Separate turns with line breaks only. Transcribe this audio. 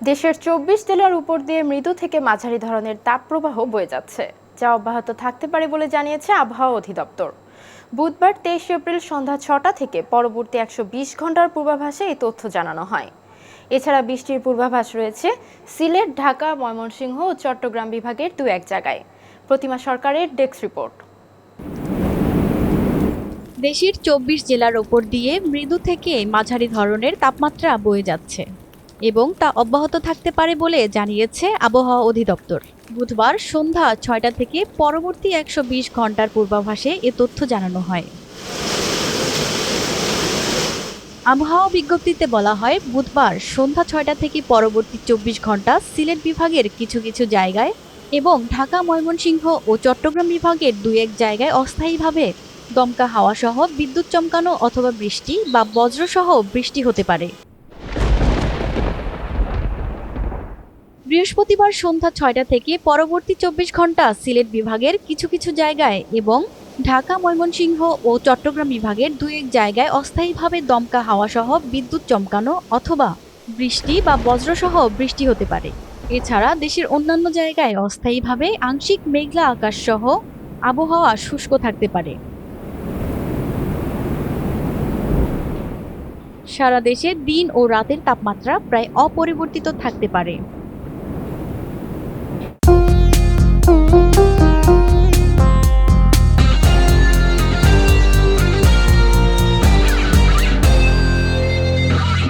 দেশের ২৪ জেলার উপর দিয়ে মৃদু থেকে মাঝারি ধরনের তাপপ্রবাহ বয়ে যাচ্ছে, যা অব্যাহত থাকতে পারে বলে জানিয়েছে আবহাওয়া অধিদপ্তর। বুধবার ২৩ এপ্রিল সন্ধ্যা ৬টা থেকে পরবর্তী ১২০ ঘন্টার পূর্বাভাসে এই তথ্য জানানো হয়। এছাড়া বৃষ্টির পূর্বাভাস রয়েছে সিলেট, ঢাকা, ময়মনসিংহ ও চট্টগ্রাম বিভাগের দু এক জায়গায়। প্রতিমা সরকারের ডেস্ক রিপোর্ট।
দেশের ২৪ জেলার ওপর দিয়ে মৃদু থেকে মাঝারি ধরনের তাপমাত্রা বয়ে যাচ্ছে এবং তা অব্যাহত থাকতে পারে বলে জানিয়েছে আবহাওয়া অধিদপ্তর। বুধবার সন্ধ্যা ৬টা থেকে পরবর্তী ১২০ ঘন্টার পূর্বাভাসে এ তথ্য জানানো হয়। আবহাওয়া বিজ্ঞপ্তিতে বলা হয়, বুধবার সন্ধ্যা ৬টা থেকে পরবর্তী ২৪ ঘন্টা সিলেট বিভাগের কিছু কিছু জায়গায় এবং ঢাকা, ময়মনসিংহ ও চট্টগ্রাম বিভাগের দুই এক জায়গায় অস্থায়ীভাবে দমকা হাওয়া সহ বিদ্যুৎ চমকানো অথবা বৃষ্টি বা বজ্রসহ বৃষ্টি হতে পারে। বৃহস্পতিবার সন্ধ্যা ৬টা থেকে পরবর্তী ২৪ ঘন্টা সিলেট বিভাগের কিছু কিছু জায়গায় এবং ঢাকা, ময়মনসিংহ ও চট্টগ্রাম বিভাগের দুই এক জায়গায় অস্থায়ীভাবে দমকা হাওয়া সহ বিদ্যুৎ চমকানো অথবা বৃষ্টি বা বজ্রসহ বৃষ্টি হতে পারে। এছাড়া দেশের অন্যান্য জায়গায় অস্থায়ীভাবে আংশিক মেঘলা আকাশ সহ আবহাওয়া শুষ্ক থাকতে পারে। সারা দেশে দিন ও রাতের তাপমাত্রা প্রায় অপরিবর্তিত থাকতে পারে।